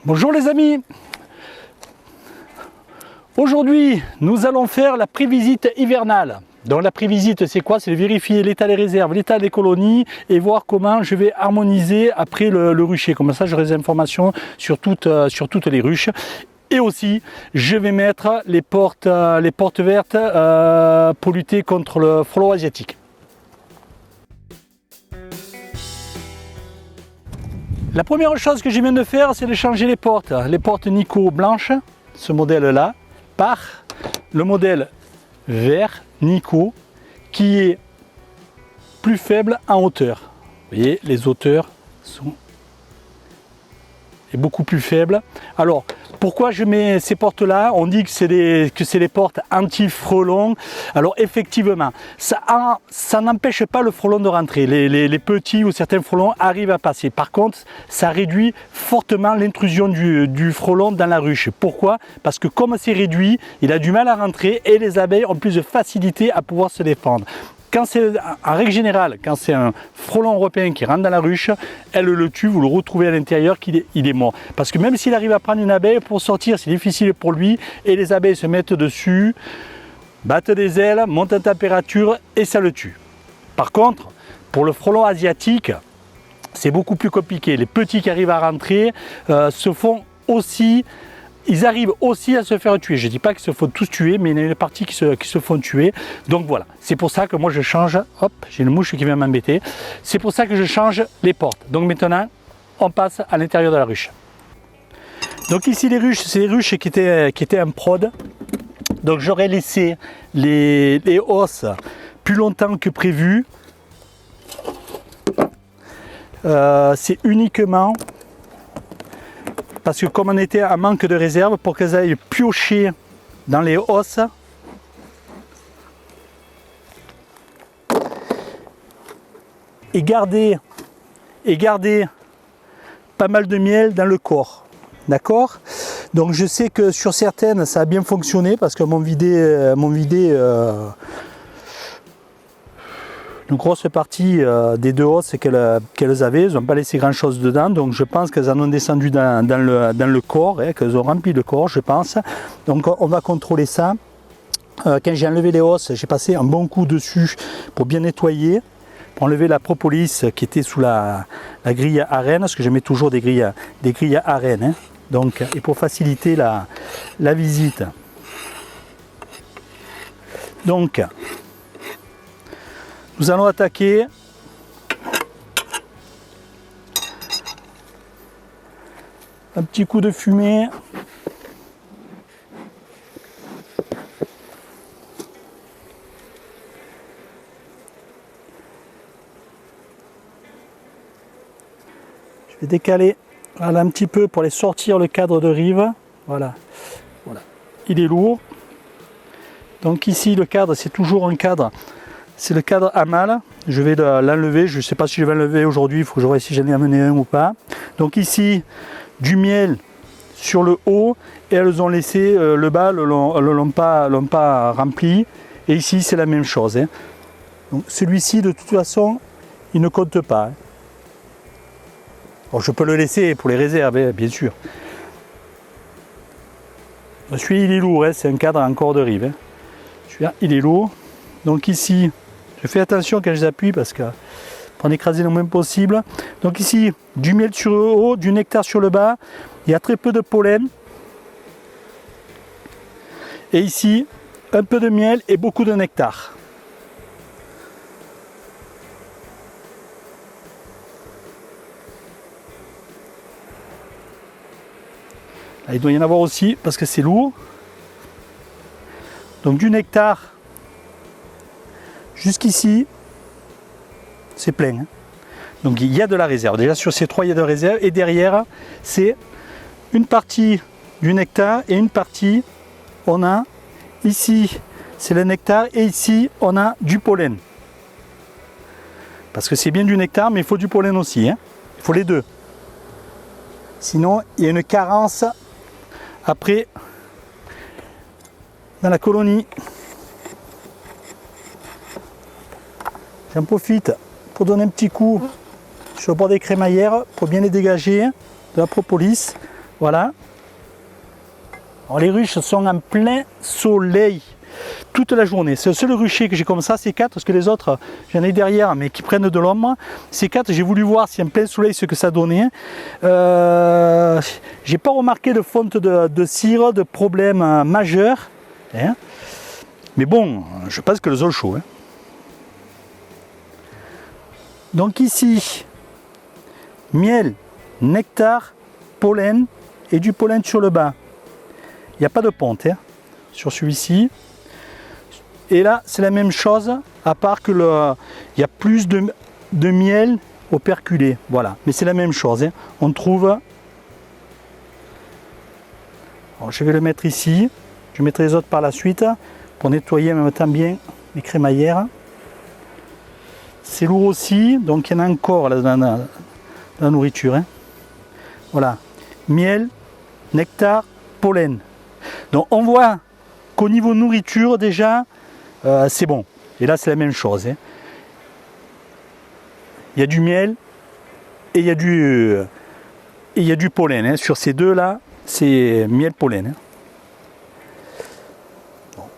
Bonjour les amis. Aujourd'hui, nous allons faire la prévisite hivernale. Donc la prévisite, c'est quoi? C'est de vérifier l'état des réserves, l'état des colonies et voir comment je vais harmoniser après le rucher. Comme ça, j'aurai des informations sur toutes les ruches. Et aussi, je vais mettre les portes vertes pour lutter contre le frelon asiatique. La première chose que je viens de faire, c'est de changer les portes Nico blanches, ce modèle-là, par le modèle vert Nico, qui est plus faible en hauteur. Vous voyez, les hauteurs sont beaucoup plus faibles. Alors, pourquoi je mets ces portes-là? On dit que c'est des portes anti-frelons. Alors effectivement, ça n'empêche pas le frelon de rentrer. Les petits ou certains frelons arrivent à passer. Par contre, ça réduit fortement l'intrusion du frelon dans la ruche. Pourquoi? Parce que comme c'est réduit, il a du mal à rentrer et les abeilles ont plus de facilité à pouvoir se défendre. Quand c'est, en règle générale, quand c'est un frelon européen qui rentre dans la ruche, elle le tue, vous le retrouvez à l'intérieur, il est mort. Parce que même s'il arrive à prendre une abeille, pour sortir, c'est difficile pour lui, et les abeilles se mettent dessus, battent des ailes, montent en température, et ça le tue. Par contre, pour le frelon asiatique, c'est beaucoup plus compliqué. Les petits qui arrivent à rentrer ils arrivent aussi à se faire tuer. Je ne dis pas qu'ils se font tous tuer, mais il y en a une partie qui se font tuer. Donc voilà, c'est pour ça que moi je change. Hop, j'ai une mouche qui vient m'embêter. C'est pour ça que je change les portes. Donc maintenant, on passe à l'intérieur de la ruche. Donc ici les ruches, c'est les ruches qui étaient en prod. Donc j'aurais laissé les hausses plus longtemps que prévu. C'est uniquement parce que comme on était en manque de réserve, pour qu'elles aillent piocher dans les hausses, et garder pas mal de miel dans le corps. D'accord? Donc je sais que sur certaines ça a bien fonctionné parce qu'elles m'ont vidé une grosse partie des deux hausses qu'elles avaient. Elles n'ont pas laissé grand chose dedans, donc je pense qu'elles en ont descendu dans le corps, qu'elles ont rempli le corps, je pense. Donc on va contrôler ça. Quand j'ai enlevé les hausses, j'ai passé un bon coup dessus pour bien nettoyer, pour enlever la propolis qui était sous la grille à rennes, parce que je mets toujours des grilles à rennes. Donc, et pour faciliter la visite. Donc, nous allons attaquer un petit coup de fumée. Je vais décaler voilà, un petit peu pour aller sortir le cadre de rive. Voilà. Il est lourd. Donc ici le cadre, c'est toujours un cadre. C'est le cadre à mal, je vais l'enlever, je ne sais pas si je vais l'enlever aujourd'hui, il faut que je vois si j'en ai amené un ou pas. Donc ici, du miel sur le haut, et elles ont laissé le bas, elles ne l'ont pas rempli. Et ici, c'est la même chose. Donc celui-ci, de toute façon, il ne compte pas. Bon, je peux le laisser pour les réserves, bien sûr. Celui-là, il est lourd, c'est un cadre en corde de rive. Celui-là, il est lourd. Donc ici, je fais attention quand je les appuie parce que pour en écraser le moins possible. Donc ici, du miel sur le haut, du nectar sur le bas. Il y a très peu de pollen. Et ici, un peu de miel et beaucoup de nectar. Là, il doit y en avoir aussi parce que c'est lourd. Donc du nectar jusqu'ici, c'est plein. Donc il y a de la réserve. Déjà sur ces trois, il y a de la réserve. Et derrière, c'est une partie du nectar et une partie, on a ici, c'est le nectar et ici, on a du pollen. Parce que c'est bien du nectar, mais il faut du pollen aussi. Il faut les deux. Sinon, il y a une carence après dans la colonie. J'en profite pour donner un petit coup sur le bord des crémaillères pour bien les dégager de la propolis. Voilà. Alors, les ruches sont en plein soleil toute la journée. C'est le seul rucher que j'ai comme ça, c'est 4, parce que les autres, j'en ai derrière, mais qui prennent de l'ombre. Ces 4, j'ai voulu voir si en plein soleil ce que ça donnait. J'ai pas remarqué de fonte de cire, de problème majeur. Hein. Mais bon, je pense que le sol chaud. Hein. Donc ici, miel, nectar, pollen et du pollen sur le bas. Il n'y a pas de ponte hein, sur celui-ci. Et là, c'est la même chose, à part que il y a plus de miel operculé. Voilà, mais c'est la même chose. Hein. On trouve. Alors, je vais le mettre ici. Je mettrai les autres par la suite pour nettoyer en même temps bien les crémaillères. C'est lourd aussi, donc il y en a encore là, dans la nourriture. Hein. Voilà, miel, nectar, pollen. Donc on voit qu'au niveau nourriture déjà, c'est bon. Et là c'est la même chose. Hein. Il y a du miel et il y a du pollen. Hein. Sur ces deux là, c'est miel-pollen. Hein.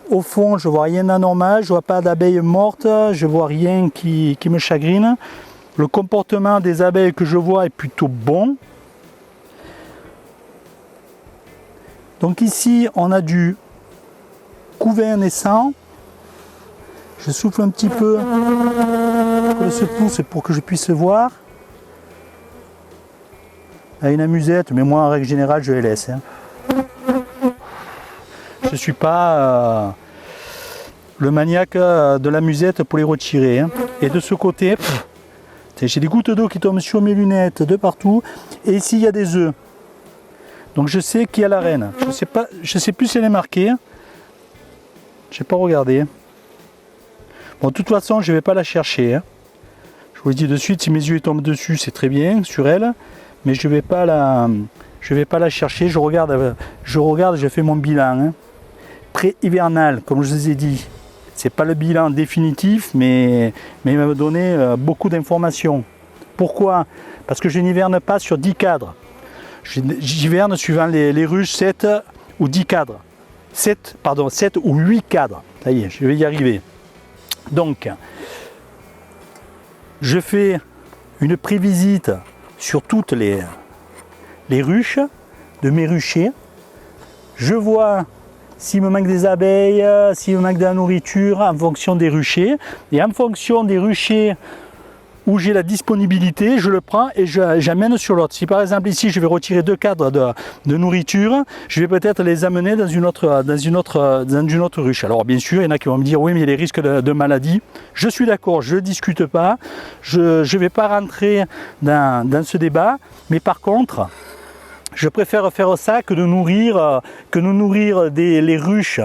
Au fond, je vois rien d'anormal, je vois pas d'abeilles mortes, je vois rien qui me chagrine. Le comportement des abeilles que je vois est plutôt bon. Donc ici, on a du couvain naissant. Je souffle un petit peu pour que se pousse pour que je puisse voir. À une amusette, mais moi en règle générale, je les laisse. Hein. Je ne suis pas le maniaque de la musette pour les retirer. Hein. Et de ce côté, j'ai des gouttes d'eau qui tombent sur mes lunettes de partout. Et ici, il y a des œufs. Donc je sais qu'il y a la reine. Je sais plus si elle est marquée. Je n'ai pas regardé. Bon, de toute façon, je ne vais pas la chercher. Hein. Je vous le dis de suite, si mes yeux tombent dessus, c'est très bien sur elle. Mais je ne vais pas la chercher. Je regarde, je fais mon bilan. Hein. Pré-hivernal, comme je vous ai dit. C'est pas le bilan définitif, mais il va me donner beaucoup d'informations. Pourquoi? Parce que je n'hiverne pas sur 10 cadres. J'hiverne suivant les ruches 7 ou 10 cadres. 7 ou 8 cadres. Ça y est, je vais y arriver. Donc, je fais une prévisite sur toutes les ruches de mes ruchers. Je vois s'il me manque des abeilles, s'il me manque de la nourriture en fonction des ruchers. Et en fonction des ruchers où j'ai la disponibilité, je le prends et j'amène sur l'autre. Si par exemple ici je vais retirer 2 cadres de nourriture, je vais peut-être les amener dans une autre ruche. Alors bien sûr, il y en a qui vont me dire oui mais il y a les risques de maladie. Je suis d'accord, je ne discute pas, je ne vais pas rentrer dans ce débat, mais par contre, je préfère faire ça que de nourrir les ruches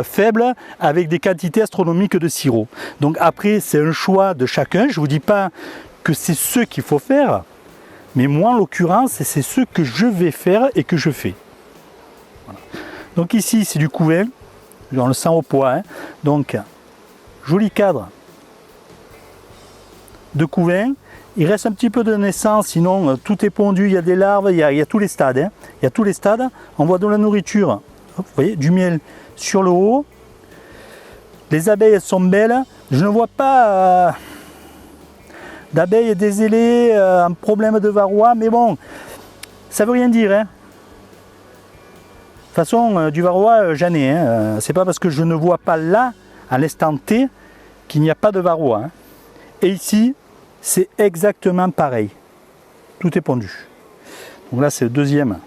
faibles avec des quantités astronomiques de sirop. Donc après, c'est un choix de chacun. Je ne vous dis pas que c'est ce qu'il faut faire, mais moi, en l'occurrence, c'est ce que je vais faire et que je fais. Voilà. Donc ici, c'est du couvain. On le sent au poids. Hein. Donc, joli cadre de couvain. Il reste un petit peu de naissance, sinon tout est pondu, il y a des larves, il y a tous les stades. Hein. Il y a tous les stades. On voit de la nourriture, hop, vous voyez, du miel sur le haut. Les abeilles sont belles. Je ne vois pas d'abeilles dézélées, un problème de varroa, mais bon, ça ne veut rien dire. Hein. De toute façon, du varroa, j'en ai. Hein. C'est pas parce que je ne vois pas là, à l'instant T, qu'il n'y a pas de varroa. Hein. Et ici, c'est exactement pareil. Tout est pondu. Donc là, c'est le deuxième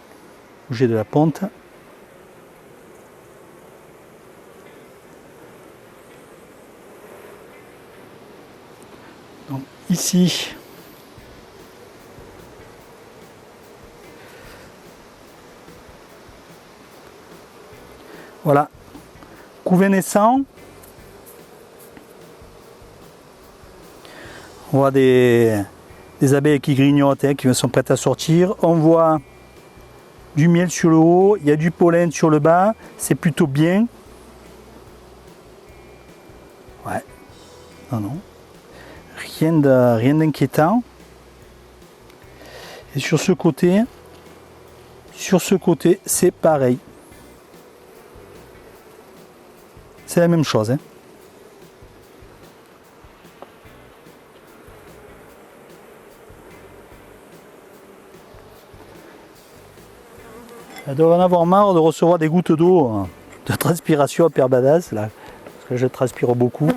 où j'ai de la ponte. Donc ici, voilà, couvain naissant. On voit des abeilles qui grignotent, hein, qui sont prêtes à sortir. On voit du miel sur le haut, il y a du pollen sur le bas, c'est plutôt bien. Ouais, non, rien d'inquiétant. Et sur ce côté, sur ce côté, c'est pareil. C'est la même chose. Hein. Elle doit en avoir marre de recevoir des gouttes d'eau, de transpiration à Père Badass, là, parce que je transpire beaucoup.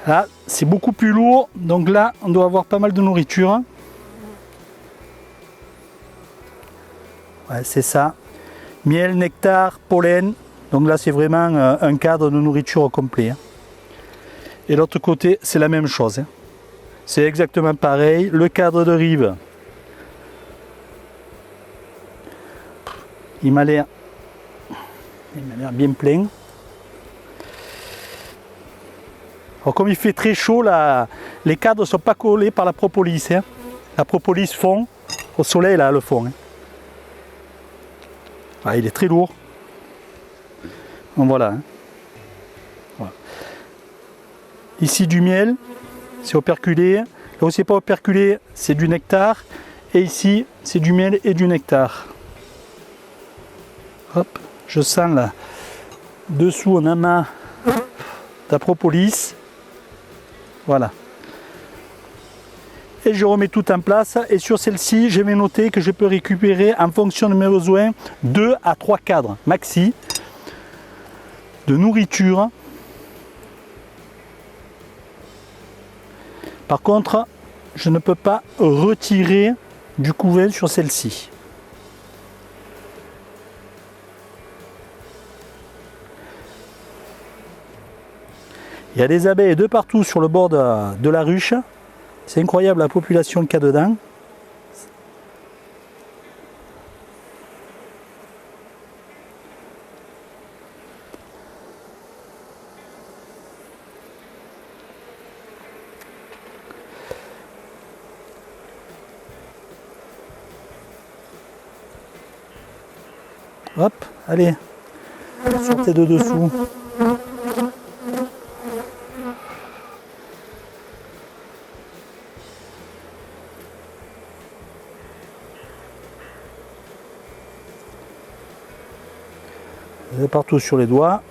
Là, c'est beaucoup plus lourd, donc là, on doit avoir pas mal de nourriture. Ouais, c'est ça. Miel, nectar, pollen. Donc là, c'est vraiment un cadre de nourriture au complet. Hein. Et l'autre côté, c'est la même chose. Hein. C'est exactement pareil. Le cadre de rive, il m'a l'air bien plein. Alors comme il fait très chaud, là, les cadres ne sont pas collés par la propolis. Hein. La propolis fond. Au soleil, là, le fond. Hein. Ah, il est très lourd. Donc voilà, hein. Voilà. Ici du miel, c'est operculé. Là où c'est pas operculé, c'est du nectar. Et ici, c'est du miel et du nectar. Hop, je sens là. Dessous, on a ma propolis. Voilà. Et je remets tout en place, et sur celle-ci je vais noter que je peux récupérer en fonction de mes besoins 2 à 3 cadres maxi de nourriture. Par contre, je ne peux pas retirer du couvain sur celle-ci. Il y a des abeilles de partout sur le bord de la ruche. C'est incroyable la population qu'il y a dedans. Hop, allez, sortez de dessous. Partout sur les doigts.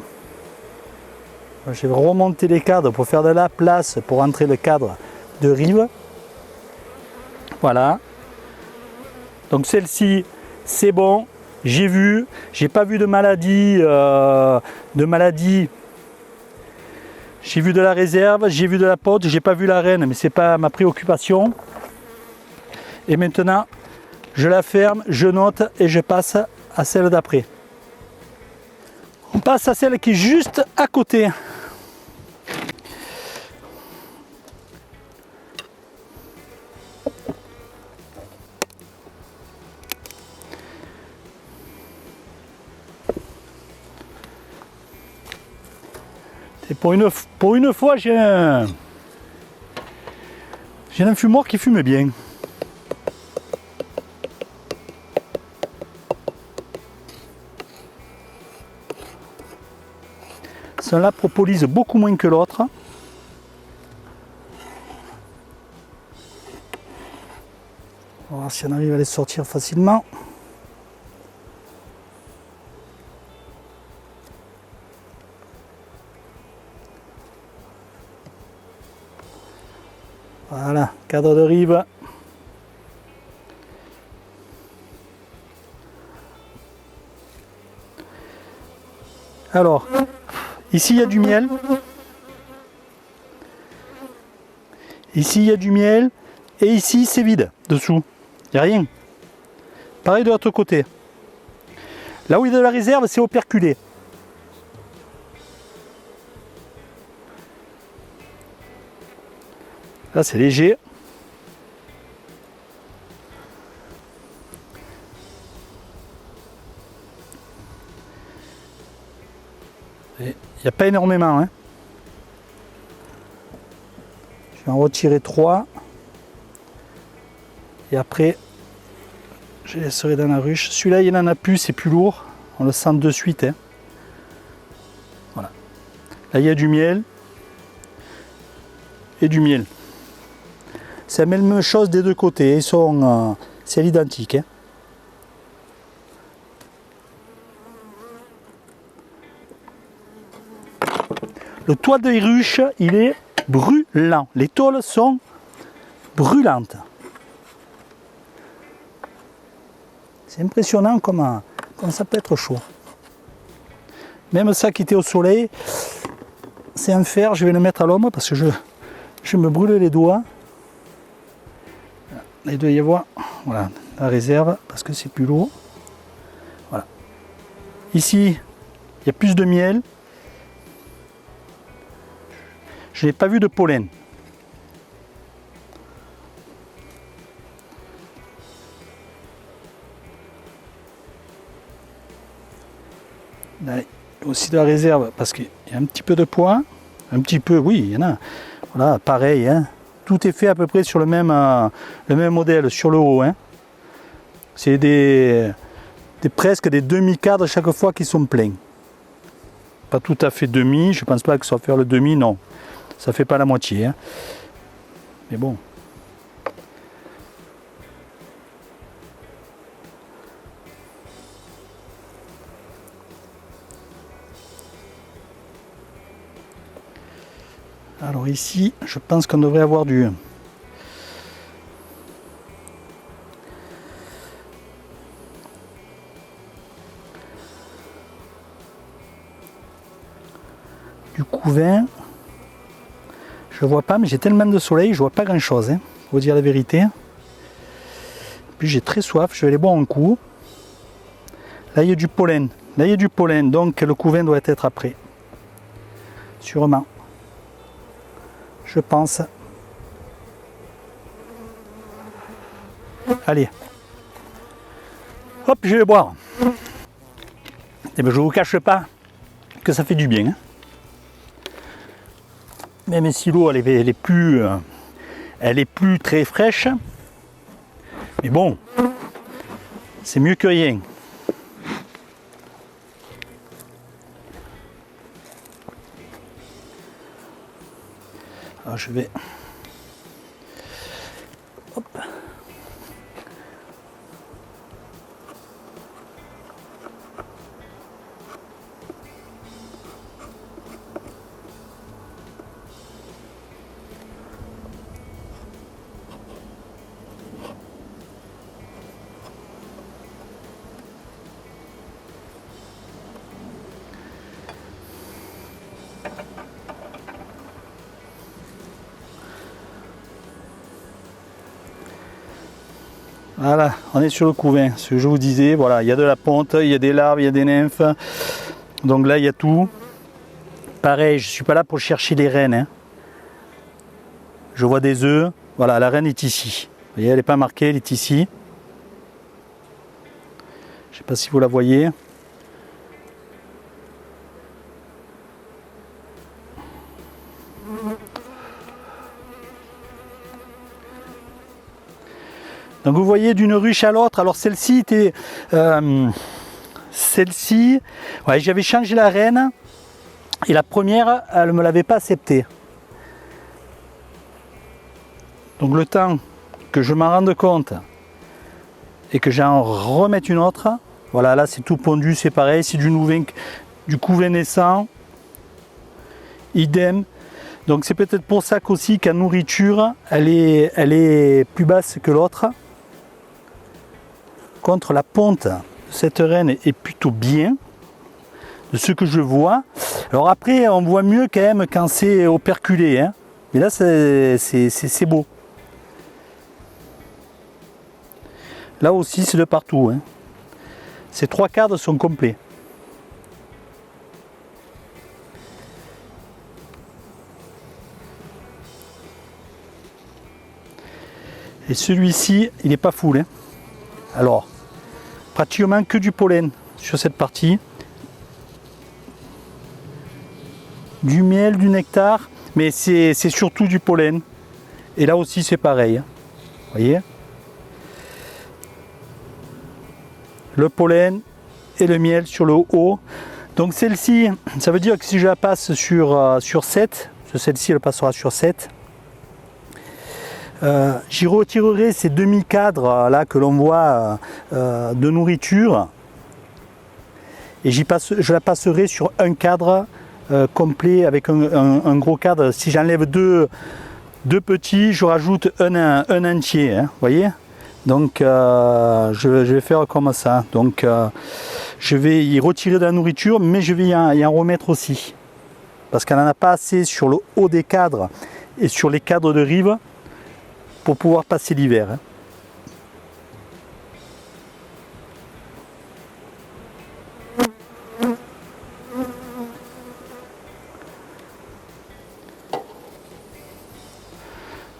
Je vais remonter les cadres pour faire de la place pour entrer le cadre de rive. Voilà. Donc celle-ci, c'est bon. J'ai vu. J'ai pas vu de maladie. J'ai vu de la réserve. J'ai vu de la pote. J'ai pas vu la reine, mais c'est pas ma préoccupation. Et maintenant, je la ferme, je note et je passe à celle d'après. On passe à celle qui est juste à côté. Et pour une fois, j'ai un fumoir qui fume bien. Celle-là propolise beaucoup moins que l'autre. On va voir si on arrive à les sortir facilement. Voilà, cadre de rive. Alors, ici il y a du miel. Ici il y a du miel. Et ici c'est vide dessous. Il n'y a rien. Pareil de l'autre côté. Là où il y a de la réserve, c'est operculé. Là c'est léger. Il n'y a pas énormément. Hein. Je vais en retirer 3. Et après, je laisserai dans la ruche. Celui-là, il n'en a plus, c'est plus lourd. On le sent de suite. Hein. Voilà. Là, il y a du miel. Et du miel. C'est la même chose des deux côtés. Ils sont, c'est l'identique. Hein. Le toit des ruches, il est brûlant. Les tôles sont brûlantes. C'est impressionnant comme ça peut être chaud. Même ça qui était au soleil, c'est un fer. Je vais le mettre à l'ombre parce que je me brûle les doigts. Là, il doit y avoir voilà, la réserve parce que c'est plus lourd. Voilà. Ici, il y a plus de miel. Je n'ai pas vu de pollen. Là, il y a aussi de la réserve parce qu'il y a un petit peu de poids. Un petit peu, oui, il y en a. Voilà, pareil. Hein. Tout est fait à peu près sur le même modèle, sur le haut. Hein. C'est presque des demi-cadres chaque fois qui sont pleins. Pas tout à fait demi, je ne pense pas que ça va faire le demi, non. Ça fait pas la moitié. Hein. Mais bon. Alors ici, je pense qu'on devrait avoir du couvain. Je vois pas, mais j'ai tellement de soleil, je vois pas grand chose, hein, pour vous dire la vérité. Puis j'ai très soif, je vais aller boire un coup. Là il y a du pollen, donc le couvain doit être après. Sûrement. Je pense. Allez. Hop, je vais boire. Et bien je vous cache pas que ça fait du bien. Hein. Même si l'eau elle est plus très fraîche, mais bon, c'est mieux que rien. Alors je vais, hop. Voilà, on est sur le couvain, ce que je vous disais, voilà, il y a de la ponte, il y a des larves, il y a des nymphes, donc là il y a tout. Pareil, je ne suis pas là pour chercher les reines, hein. Je vois des œufs, voilà, la reine est ici, vous voyez, elle n'est pas marquée, elle est ici. Je ne sais pas si vous la voyez. Donc vous voyez d'une ruche à l'autre, alors celle-ci était... celle-ci, ouais, j'avais changé la reine et la première, elle ne me l'avait pas acceptée. Donc le temps que je m'en rende compte et que j'en remette une autre, voilà, là c'est tout pondu, c'est pareil, c'est du couvain naissant, idem. Donc c'est peut-être pour ça qu'aussi qu'en nourriture, elle est plus basse que l'autre. Contre la ponte de cette reine est plutôt bien, de ce que je vois. Alors après, on voit mieux quand même quand c'est operculé, hein. Mais là, c'est beau. Là aussi, c'est de partout. Hein. Ces 3 cadres sont complets. Et celui-ci, il n'est pas full. Hein. Alors, pratiquement que du pollen sur cette partie. Du miel, du nectar, mais c'est surtout du pollen. Et là aussi, c'est pareil. Hein. Vous voyez ? le pollen et le miel sur le haut. Donc celle-ci, ça veut dire que si je la passe sur 7, celle-ci elle passera sur 7, j'y retirerai ces demi-cadres là que l'on voit de nourriture et je la passerai sur un cadre complet avec un gros cadre. Si j'enlève deux petits, je rajoute un entier, hein, voyez. Donc je vais faire comme ça. Donc je vais y retirer de la nourriture, mais je vais y en remettre aussi. Parce qu'elle n'en a pas assez sur le haut des cadres et sur les cadres de rive pour pouvoir passer l'hiver. Hein.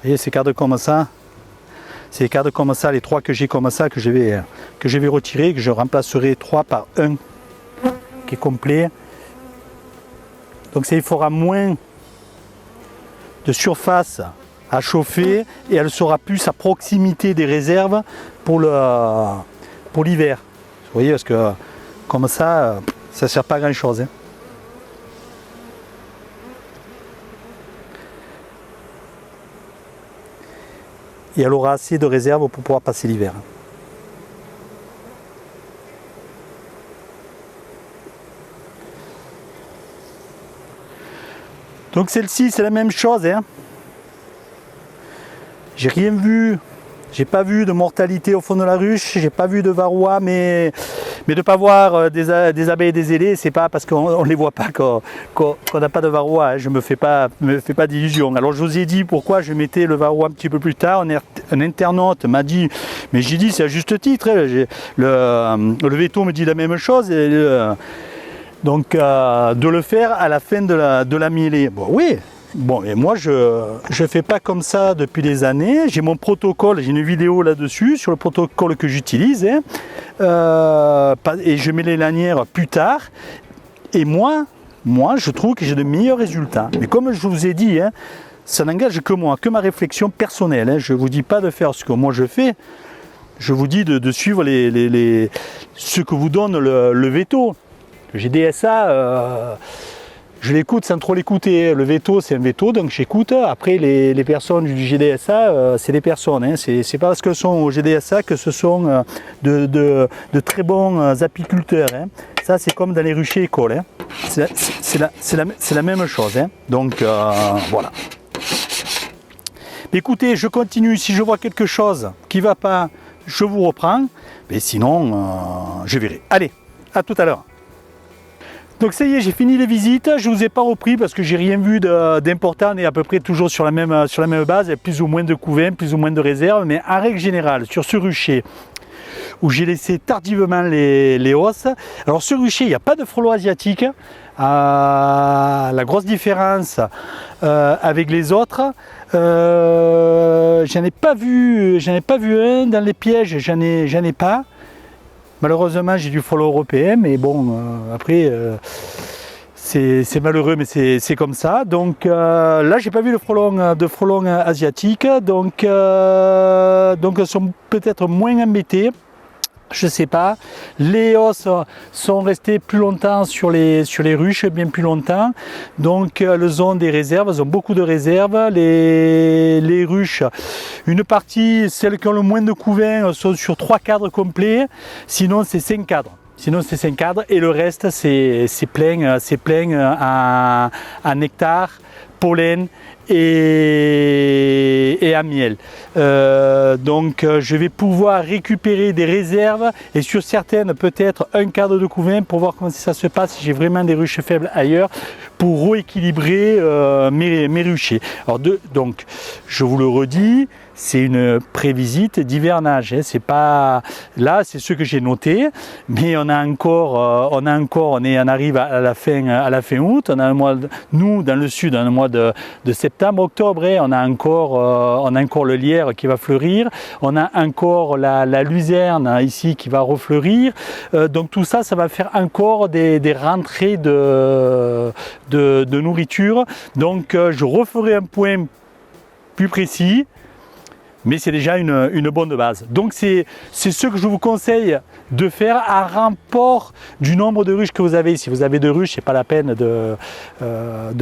Vous voyez ces cadres comme ça, c'est les cadres comme ça, les 3 que j'ai comme ça, que je vais retirer, que je remplacerai 3 par 1 qui est complet. Donc ça, il faudra moins de surface à chauffer et elle sera plus à proximité des réserves pour l'hiver. Vous voyez, parce que comme ça ne sert pas à grand chose. Hein. Et elle aura assez de réserves pour pouvoir passer l'hiver. Donc celle-ci, c'est la même chose. Hein. J'ai rien vu, j'ai pas vu de mortalité au fond de la ruche, j'ai pas vu de varroa, mais de ne pas voir des abeilles et des ailés, c'est pas parce qu'on ne les voit pas qu'on n'a pas de varroa. Hein. Je me fais pas d'illusions. Alors je vous ai dit pourquoi je mettais le varroa un petit peu plus tard. Un internaute m'a dit, mais j'ai dit c'est à juste titre. Hein. Le veto me dit la même chose. Donc de le faire à la fin de la mielée. Bon, oui. Bon, et moi je fais pas comme ça depuis des années. J'ai mon protocole, j'ai une vidéo là-dessus sur le protocole que j'utilise. Hein. Et je mets les lanières plus tard. Et moi je trouve que j'ai de meilleurs résultats. Mais comme je vous ai dit, hein, ça n'engage que moi, que ma réflexion personnelle. Hein. Je ne vous dis pas de faire ce que moi je fais. Je vous dis de suivre ce que vous donne le veto. Le GDSA, je l'écoute sans trop l'écouter. Le veto, c'est un veto, donc j'écoute. Après, les personnes du GDSA, c'est des personnes. Hein. C'est pas parce qu'elles sont au GDSA que ce sont de très bons apiculteurs. Hein. Ça, c'est comme dans les ruchers écoles. Hein. C'est la même chose. Hein. Donc, voilà. Écoutez, je continue. Si je vois quelque chose qui ne va pas, je vous reprends. Mais sinon, je verrai. Allez, à tout à l'heure. Donc ça y est, j'ai fini les visites, je ne vous ai pas repris parce que j'ai rien vu d'important, on est à peu près toujours sur la même base, il y a plus ou moins de couvains, plus ou moins de réserves, mais en règle générale, sur ce rucher, où j'ai laissé tardivement les hausses, alors ce rucher, il n'y a pas de frelon asiatique, la grosse différence avec les autres, j'en ai pas vu un dans les pièges, j'en ai pas. Malheureusement, j'ai du frelon européen, mais bon, après, c'est malheureux, mais c'est comme ça. Donc là, j'ai pas vu de frelon asiatique, donc elles sont peut-être moins embêtées. Je sais pas. Les hausses sont restées plus longtemps sur les ruches, bien plus longtemps. Donc elles ont des réserves, elles ont beaucoup de réserves. Les ruches, une partie, celles qui ont le moins de couvains, sont sur 3 cadres complets. Sinon, c'est 5 cadres. Et le reste, c'est plein en nectar, pollen et à miel. Donc je vais pouvoir récupérer des réserves et sur certaines peut-être un cadre de couvain pour voir comment ça se passe si j'ai vraiment des ruches faibles ailleurs pour rééquilibrer mes ruchers. Alors donc je vous le redis, c'est une prévisite d'hivernage. Hein. C'est pas là, c'est ce que j'ai noté, mais on arrive à la fin août. On a un mois, nous dans le sud, un mois de septembre, octobre, et on a encore le lierre qui va fleurir. On a encore la luzerne ici qui va refleurir. Donc tout ça, ça va faire encore des rentrées de nourriture. Donc je referai un point plus précis. mais c'est déjà une bonne base. Donc c'est ce que je vous conseille de faire à rapport du nombre de ruches que vous avez. Si vous avez 2 ruches, c'est pas la peine de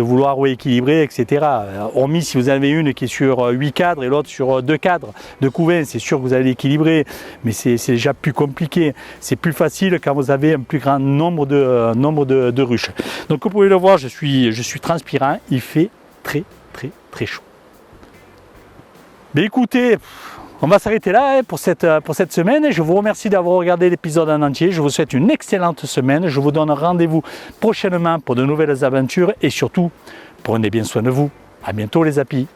vouloir rééquilibrer, etc. Hormis si vous avez une qui est sur 8 cadres et l'autre sur 2 cadres de couvain, c'est sûr que vous allez l'équilibrer, mais c'est déjà plus compliqué. C'est plus facile quand vous avez un plus grand nombre de ruches. Donc vous pouvez le voir, je suis transpirant, il fait très chaud. Mais écoutez, on va s'arrêter là pour cette semaine. Je vous remercie d'avoir regardé l'épisode en entier. Je vous souhaite une excellente semaine. Je vous donne rendez-vous prochainement pour de nouvelles aventures et surtout, prenez bien soin de vous. À bientôt les apis.